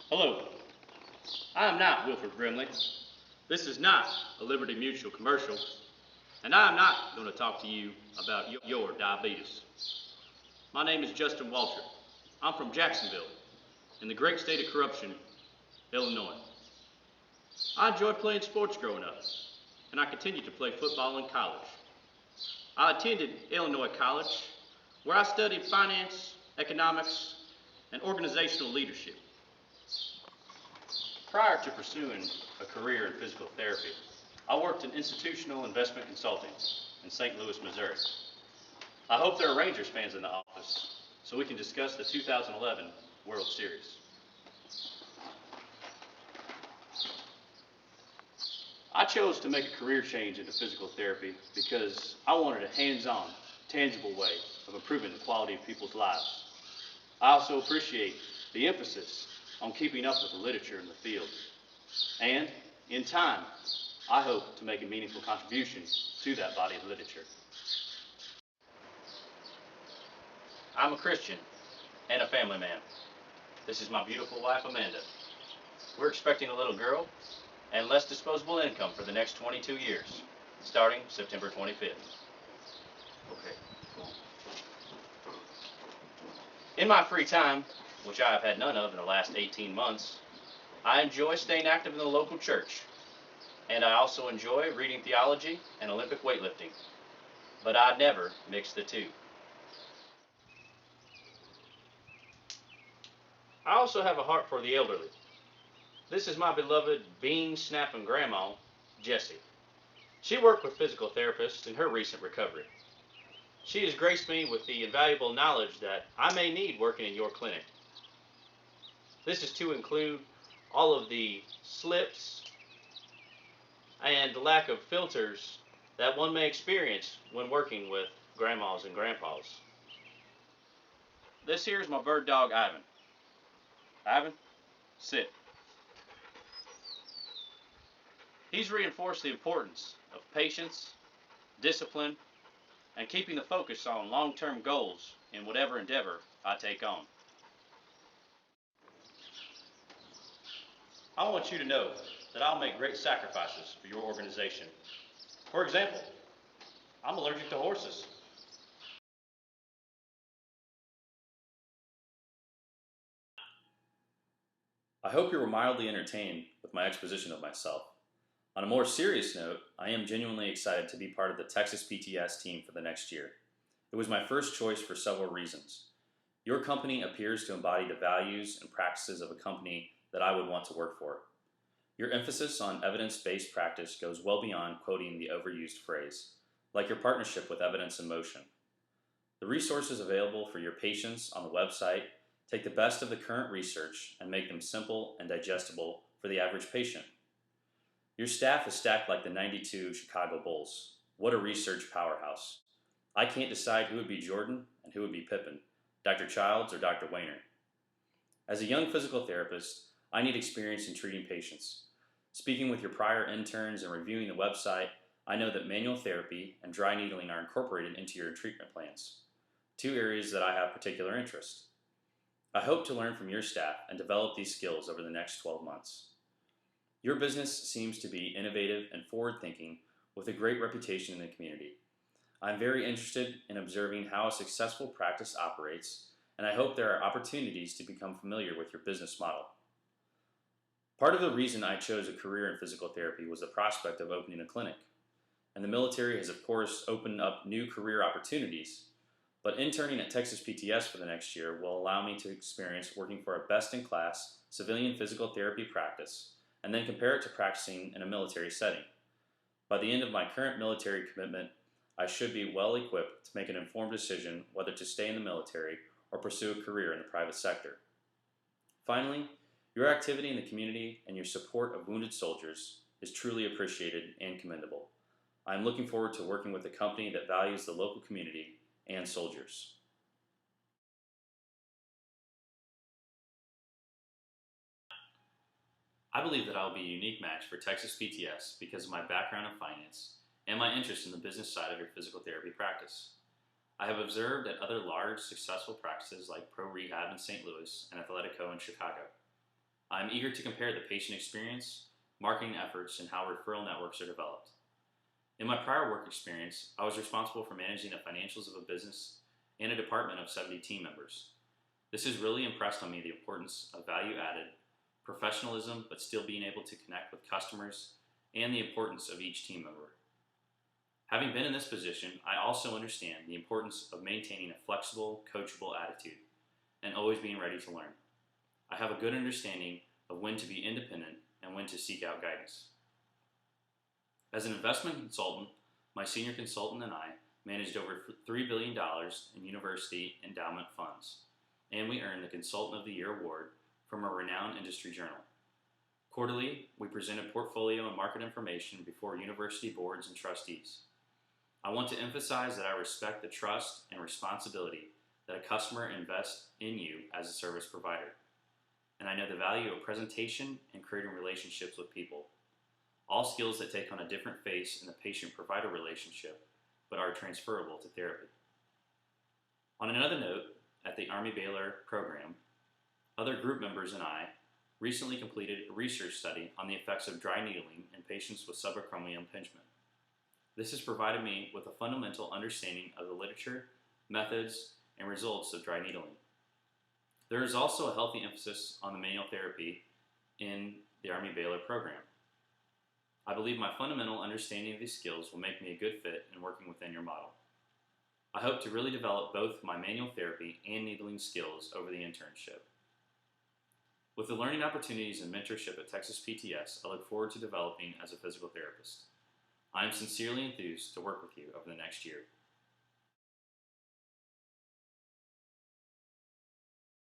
Hello, I am not Wilford Brimley. This is not a Liberty Mutual commercial, and I am not going to talk to you about your diabetes. My name is Justin Waltrip. I'm from Jacksonville, in the great state of corruption, Illinois. I enjoyed playing sports growing up, and I continued to play football in college. I attended Illinois College, where I studied finance, economics, and organizational leadership. Prior to pursuing a career in physical therapy, I worked in institutional investment consulting in St. Louis, Missouri. I hope there are Rangers fans in the office so we can discuss the 2011 World Series. I chose to make a career change into physical therapy because I wanted a hands-on, tangible way of improving the quality of people's lives. I also appreciate the emphasis on keeping up with the literature in the field. And, in time, I hope to make a meaningful contribution to that body of literature. I'm a Christian and a family man. This is my beautiful wife, Amanda. We're expecting a little girl and less disposable income for the next 22 years, starting September 25th. Okay, cool. In my free time, which I have had none of in the last 18 months, I enjoy staying active in the local church, and I also enjoy reading theology and Olympic weightlifting, but I never mix the two. I also have a heart for the elderly. This is my beloved bean-snapping grandma, Jessie. She worked with physical therapists in her recent recovery. She has graced me with the invaluable knowledge that I may need working in your clinic. This is to include all of the slips and the lack of filters that one may experience when working with grandmas and grandpas. This here is my bird dog, Ivan. Ivan, sit. He's reinforced the importance of patience, discipline, and keeping the focus on long-term goals in whatever endeavor I take on. I want you to know that I'll make great sacrifices for your organization. For example, I'm allergic to horses. I hope you were mildly entertained with my exposition of myself. On a more serious note, I am genuinely excited to be part of the TexPTS team for the next year. It was my first choice for several reasons. Your company appears to embody the values and practices of a company that I would want to work for. Your emphasis on evidence-based practice goes well beyond quoting the overused phrase, like your partnership with Evidence in Motion. The resources available for your patients on the website take the best of the current research and make them simple and digestible for the average patient. Your staff is stacked like the '92 Chicago Bulls. What a research powerhouse. I can't decide who would be Jordan and who would be Pippen, Dr. Childs or Dr. Wayner. As a young physical therapist, I need experience in treating patients. Speaking with your prior interns and reviewing the website, I know that manual therapy and dry needling are incorporated into your treatment plans, two areas that I have particular interest. I hope to learn from your staff and develop these skills over the next 12 months. Your business seems to be innovative and forward-thinking with a great reputation in the community. I'm very interested in observing how a successful practice operates, and I hope there are opportunities to become familiar with your business model. Part of the reason I chose a career in physical therapy was the prospect of opening a clinic, and the military has of course opened up new career opportunities, but interning at TexPTS for the next year will allow me to experience working for a best-in-class civilian physical therapy practice and then compare it to practicing in a military setting. By the end of my current military commitment, I should be well equipped to make an informed decision whether to stay in the military or pursue a career in the private sector. Finally, your activity in the community and your support of wounded soldiers is truly appreciated and commendable. I am looking forward to working with a company that values the local community and soldiers. I believe that I will be a unique match for TexPTS because of my background in finance and my interest in the business side of your physical therapy practice. I have observed at other large, successful practices like Pro Rehab in St. Louis and Athletico in Chicago. I'm eager to compare the patient experience, marketing efforts, and how referral networks are developed. In my prior work experience, I was responsible for managing the financials of a business and a department of 70 team members. This has really impressed on me the importance of value added, professionalism, but still being able to connect with customers, and the importance of each team member. Having been in this position, I also understand the importance of maintaining a flexible, coachable attitude and always being ready to learn. I have a good understanding of when to be independent and when to seek out guidance. As an investment consultant, my senior consultant and I managed over $3 billion in university endowment funds, and we earned the Consultant of the Year award from a renowned industry journal. Quarterly, we presented portfolio and market information before university boards and trustees. I want to emphasize that I respect the trust and responsibility that a customer invests in you as a service provider, and I know the value of presentation and creating relationships with people, all skills that take on a different face in the patient-provider relationship, but are transferable to therapy. On another note, at the Army Baylor program, other group members and I recently completed a research study on the effects of dry needling in patients with subacromial impingement. This has provided me with a fundamental understanding of the literature, methods, and results of dry needling. There is also a healthy emphasis on the manual therapy in the Army Baylor program. I believe my fundamental understanding of these skills will make me a good fit in working within your model. I hope to really develop both my manual therapy and needling skills over the internship. With the learning opportunities and mentorship at TexPTS, I look forward to developing as a physical therapist. I am sincerely enthused to work with you over the next year.